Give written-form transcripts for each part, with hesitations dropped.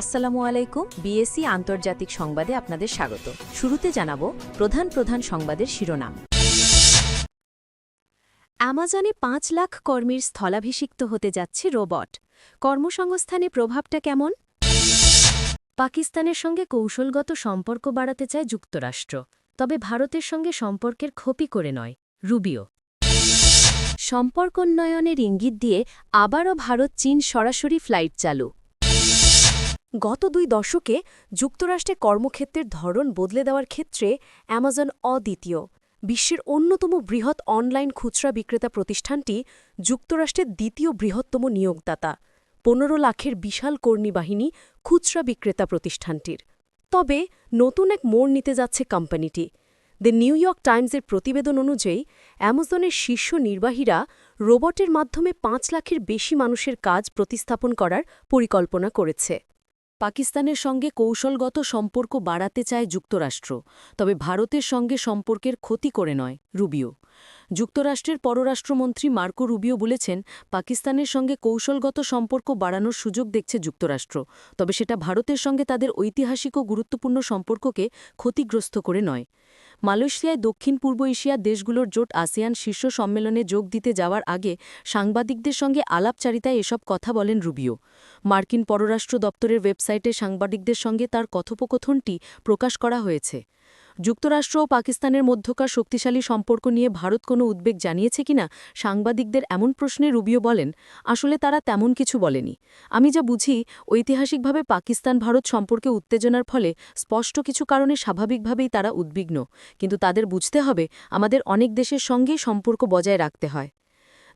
আসসালামু আলাইকুম। বিএসসি আন্তর্জাতিক সংবাদে আপনাদের স্বাগত। শুরুতে জানাবো প্রধান সংবাদের শিরোনাম। অ্যামাজনে ৫ লাখ কর্মীর স্থলাভিষিক্ত হতে যাচ্ছে রোবট। কর্মসংস্থানে প্রভাবটা কেমন? পাকিস্তানের সঙ্গে কৌশলগত সম্পর্ক বাড়াতে চায় যুক্তরাষ্ট্র, তবে ভারতের সঙ্গে সম্পর্কের ক্ষতি করে নয়, রুবিও। সম্পর্কোন্নয়নের ইঙ্গিত দিয়ে আবারও ভারত চীন সরাসরি ফ্লাইট চালু। গত ২ দশকে যুক্তরাষ্ট্রে কর্মক্ষেত্রের ধরন বদলে দেওয়ার ক্ষেত্রে অ্যামাজন অদ্বিতীয়। বিশ্বের অন্যতম বৃহৎ অনলাইন খুচরা বিক্রেতা প্রতিষ্ঠানটি যুক্তরাষ্ট্রের দ্বিতীয় বৃহত্তম নিয়োগদাতা। ১৫ লাখের বিশাল কর্মী বাহিনী খুচরা বিক্রেতা প্রতিষ্ঠানটির। তবে নতুন এক মোড় নিতে যাচ্ছে কোম্পানিটি। দ্য নিউ ইয়র্ক টাইমসের প্রতিবেদন অনুযায়ী অ্যামাজনের শীর্ষ নির্বাহীরা রোবটের মাধ্যমে ৫ লাখের বেশি মানুষের কাজ প্রতিস্থাপন করার পরিকল্পনা করেছে। পাকিস্তানের সঙ্গে কৌশলগত সম্পর্ক বাড়াতে চায় যুক্তরাষ্ট্র, তবে ভারতের সঙ্গে সম্পর্কের ক্ষতি করে নয়, রুবিও। যুক্তরাষ্ট্রের পররাষ্ট্রমন্ত্রী মার্কো রুবিও বলেছেন, পাকিস্তানের সঙ্গে কৌশলগত সম্পর্ক বাড়ানোর সুযোগ দেখছে যুক্তরাষ্ট্র, তবে সেটা ভারতের সঙ্গে তাদের ঐতিহাসিক ও গুরুত্বপূর্ণ সম্পর্ককে ক্ষতিগ্রস্ত করে নয়। মালয়েশিয়ায় দক্ষিণ পূর্ব এশিয়ার দেশগুলোর জোট আসিয়ান শীর্ষ সম্মেলনে যোগ দিতে যাওয়ার আগে সাংবাদিকদের সঙ্গে আলাপচারিতায় এসব কথা বলেন রুবিও। মার্কিন পররাষ্ট্র দপ্তরের ওয়েবসাইটে সাংবাদিকদের সঙ্গে তার কথোপকথনটি প্রকাশ করা হয়েছে। যুক্তরাষ্ট্র ও পাকিস্তানের মধ্যকার শক্তিশালী সম্পর্ক নিয়ে ভারত কোনো উদ্বেগ জানিয়েছে কিনা সাংবাদিকদের এমন প্রশ্নে রুবিও বলেন, আসলে তারা তেমন কিছু বলেনি। আমি যা বুঝি, ঐতিহাসিকভাবে পাকিস্তান ভারত সম্পর্কে উত্তেজনার ফলে স্পষ্ট কিছু কারণে স্বাভাবিকভাবেই তারা উদ্বিগ্ন, কিন্তু তাদের বুঝতে হবে আমাদের অনেক দেশের সঙ্গেই সম্পর্ক বজায় রাখতে হয়।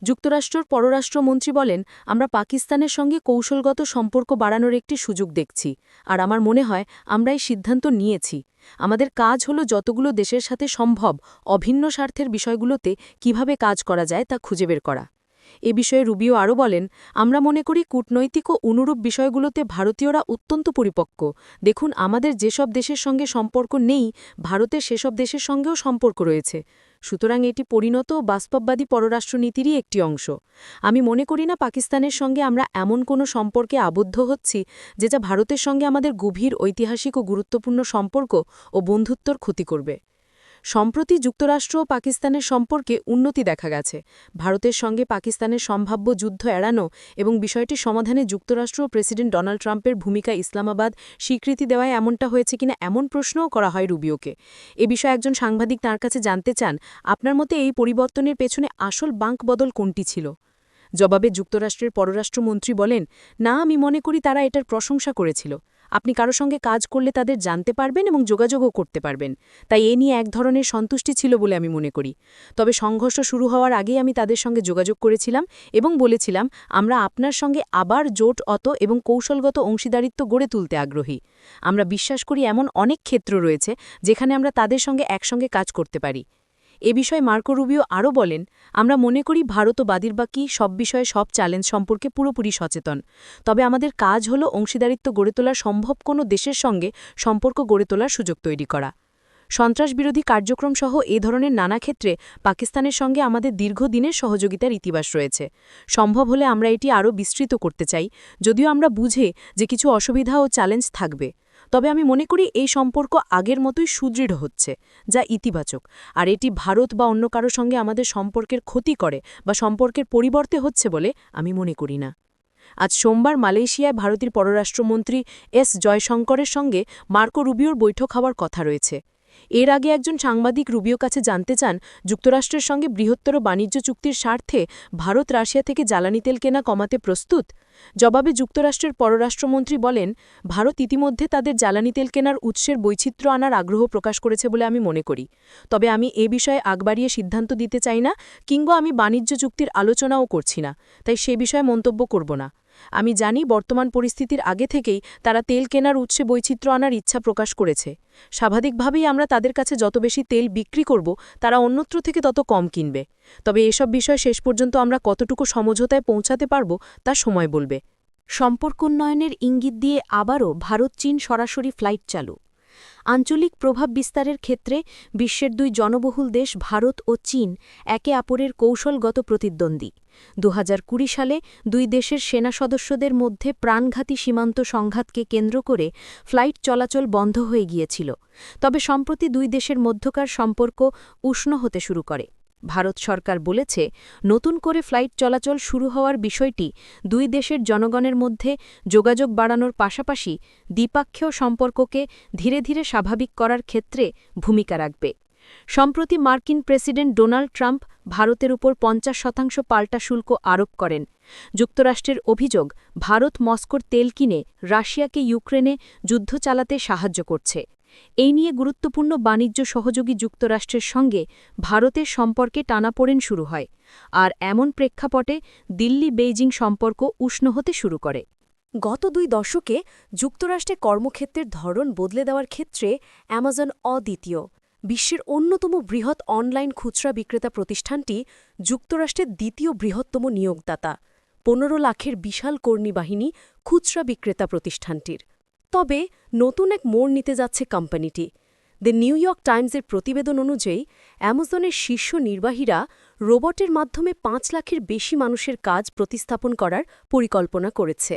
যুক্তরাষ্ট্রের পররাষ্ট্রমন্ত্রী বলেন, আমরা পাকিস্তানের সঙ্গে কৌশলগত সম্পর্ক বাড়ানোর একটি সুযোগ দেখছি, আর আমার মনে হয় আমরা এই সিদ্ধান্ত নিয়েছি। আমাদের কাজ হলো যতগুলো দেশের সাথে সম্ভব অভিন্ন স্বার্থের বিষয়গুলোতে কিভাবে কাজ করা যায় তা খুঁজে বের করা। এ বিষয়ে রুবিও আরও বলেন, আমরা মনে করি কূটনৈতিক ও অনুরূপ বিষয়গুলোতে ভারতীয়রা অত্যন্ত পরিপক্ক। দেখুন, আমাদের যেসব দেশের সঙ্গে সম্পর্ক নেই, ভারতের সেসব দেশের সঙ্গেও সম্পর্ক রয়েছে। সুতরাং এটি পরিণত ও বাস্তববাদী পররাষ্ট্রনীতিরই একটি অংশ। আমি মনে করি না পাকিস্তানের সঙ্গে আমরা এমন কোনো সম্পর্কে আবদ্ধ হচ্ছি যেটা ভারতের সঙ্গে আমাদের গভীর ঐতিহাসিক ও গুরুত্বপূর্ণ সম্পর্ক ও বন্ধুত্বর ক্ষতি করবে। সম্প্রতি যুক্তরাষ্ট্র ও পাকিস্তানের সম্পর্কে উন্নতি দেখা গেছে। ভারতের সঙ্গে পাকিস্তানের সম্ভাব্য যুদ্ধ এড়ানো এবং বিষয়টি সমাধানে যুক্তরাষ্ট্র ও প্রেসিডেন্ট ডোনাল্ড ট্রাম্পের ভূমিকা ইসলামাবাদ স্বীকৃতি দেওয়ায় এমনটা হয়েছে কিনা এমন প্রশ্নও করা হয় রুবিওকে। এ বিষয়ে একজন সাংবাদিক তাঁর কাছে জানতে চান, আপনার মতে এই পরিবর্তনের পেছনে আসল বাঁক বদল কোনটি ছিল? জবাবে যুক্তরাষ্ট্রের পররাষ্ট্রমন্ত্রী বলেন, না, আমি মনে করি তারা এটার প্রশংসা করেছিল। আপনি কারো সঙ্গে কাজ করলে তাদের জানতে পারবেন এবং যোগাযোগও করতে পারবেন, তাই এ নিয়ে এক ধরনের সন্তুষ্টি ছিল বলে আমি মনে করি। তবে সংঘর্ষ শুরু হওয়ার আগেই আমি তাদের সঙ্গে যোগাযোগ করেছিলাম এবং বলেছিলাম, আমরা আপনার সঙ্গে আবার জোট এবং কৌশলগত অংশীদারিত্ব গড়ে তুলতে আগ্রহী। আমরা বিশ্বাস করি এমন অনেক ক্ষেত্র রয়েছে যেখানে আমরা তাদের সঙ্গে একসঙ্গে কাজ করতে পারি। এ বিষয়ে মার্কো রুবিও আরও বলেন, আমরা মনে করি ভারত ও বাদিরবাকি সব বিষয়ে সব চ্যালেঞ্জ সম্পর্কে পুরোপুরি সচেতন। তবে আমাদের কাজ হল অংশীদারিত্ব গড়ে তোলা সম্ভব কোনো দেশের সঙ্গে সম্পর্ক গড়ে তোলার সুযোগ তৈরি করা। সন্ত্রাসবিরোধী কার্যক্রম সহ এ ধরনের নানা ক্ষেত্রে পাকিস্তানের সঙ্গে আমাদের দীর্ঘদিনের সহযোগিতার ইতিবাস রয়েছে। সম্ভব হলে আমরা এটি আরও বিস্তৃত করতে চাই, যদিও আমরা বুঝে যে কিছু অসুবিধা ও চ্যালেঞ্জ থাকবে। তবে আমি মনে করি এই সম্পর্ক আগের মতোই সুদৃঢ় হচ্ছে, যা ইতিবাচক, আর এটি ভারত বা অন্য কারো সঙ্গে আমাদের সম্পর্কের ক্ষতি করে বা সম্পর্কের পরিবর্তে হচ্ছে বলে আমি মনে করি না। আজ সোমবার মালয়েশিয়ায় ভারতের পররাষ্ট্রমন্ত্রী এস জয়শঙ্করের সঙ্গে মার্কো রুবিওর বৈঠক হওয়ার কথা রয়েছে। এর আগে একজন সাংবাদিক রুবিও কাছে জানতে চান, যুক্তরাষ্ট্রের সঙ্গে বৃহত্তর বাণিজ্য চুক্তির স্বার্থে ভারত রাশিয়া থেকে জ্বালানি তেল কেনা কমাতে প্রস্তুত। জবাবে যুক্তরাষ্ট্রের পররাষ্ট্রমন্ত্রী বলেন, ভারত ইতিমধ্যে তাদের জ্বালানি তেল কেনার উৎসের বৈচিত্র্য আনার আগ্রহ প্রকাশ করেছে বলে আমি মনে করি। তবে আমি এ বিষয়ে আগবাড়িয়ে সিদ্ধান্ত দিতে চাই না, কিংবা আমি বাণিজ্য চুক্তির আলোচনাও করছি না, তাই সে বিষয়ে মন্তব্য করব না। আমি জানি বর্তমান পরিস্থিতির আগে থেকেই তারা তেল কেনার উৎসে বৈচিত্র্য আনার ইচ্ছা প্রকাশ করেছে। স্বাভাবিকভাবেই আমরা তাদের কাছে যত বেশি তেল বিক্রি করব, তারা অন্যত্র থেকে তত কম কিনবে। তবে এসব বিষয় শেষ পর্যন্ত আমরা কতটুকু সমঝোতায় পৌঁছাতে পারব তা সময় বলবে। সম্পর্ক উন্নয়নের ইঙ্গিত দিয়ে আবারও ভারত চীন সরাসরি ফ্লাইট চালু। আঞ্চলিক প্রভাব বিস্তারের ক্ষেত্রে বিশ্বের দুই জনবহুল দেশ ভারত ও চীন একে অপরের কৌশলগত প্রতিদ্বন্দ্বী। 2020 সালে দুই দেশের সেনা সদস্যদের মধ্যে প্রাণঘাতী সীমান্ত সংঘাতকে কেন্দ্র করে ফ্লাইট চলাচল বন্ধ হয়ে গিয়েছিল। তবে সম্প্রতি দুই দেশের মধ্যকার সম্পর্ক উষ্ণ হতে শুরু করে। ভারত সরকার বলেছে, নতুন করে ফ্লাইট চলাচল শুরু হওয়ার বিষয়টি দুই দেশের জনগণের মধ্যে যোগাযোগ বাড়ানোর পাশাপাশি দ্বিপাক্ষীয় সম্পর্ককে ধীরে ধীরে স্বাভাবিক করার ক্ষেত্রে ভূমিকা রাখবে। সম্প্রতি মার্কিন প্রেসিডেন্ট ডোনাল্ড ট্রাম্প ভারতের উপর 50% পাল্টা শুল্ক আরোপ করেন। যুক্তরাষ্ট্রের অভিযোগ, ভারত মস্কোর তেল কিনে রাশিয়াকে ইউক্রেনে যুদ্ধ চালাতে সাহায্য করছে। এই নিয়ে গুরুত্বপূর্ণ বাণিজ্য সহযোগী যুক্তরাষ্ট্রের সঙ্গে ভারতের সম্পর্কে টানাপোড়েন শুরু হয়। আর এমন প্রেক্ষাপটে দিল্লি-বেইজিং সম্পর্ক উষ্ণ হতে শুরু করে। গত 2 দশকে যুক্তরাষ্ট্রে কর্মক্ষেত্রের ধরন বদলে দেওয়ার ক্ষেত্রে অ্যামাজন অদ্বিতীয়। বিশ্বের অন্যতম বৃহৎ অনলাইন খুচরা বিক্রেতা প্রতিষ্ঠানটি যুক্তরাষ্ট্রের দ্বিতীয় বৃহত্তম নিয়োগদাতা। 15 লাখের বিশাল কর্মী বাহিনী খুচরা বিক্রেতা প্রতিষ্ঠানটির। তবে নতুন এক মোড় নিতে যাচ্ছে কোম্পানিটি। দ্য নিউ ইয়র্ক টাইমসের প্রতিবেদন অনুযায়ী অ্যামাজনের শীর্ষ নির্বাহীরা রোবটের মাধ্যমে 5 লাখের বেশি মানুষের কাজ প্রতিস্থাপন করার পরিকল্পনা করেছে।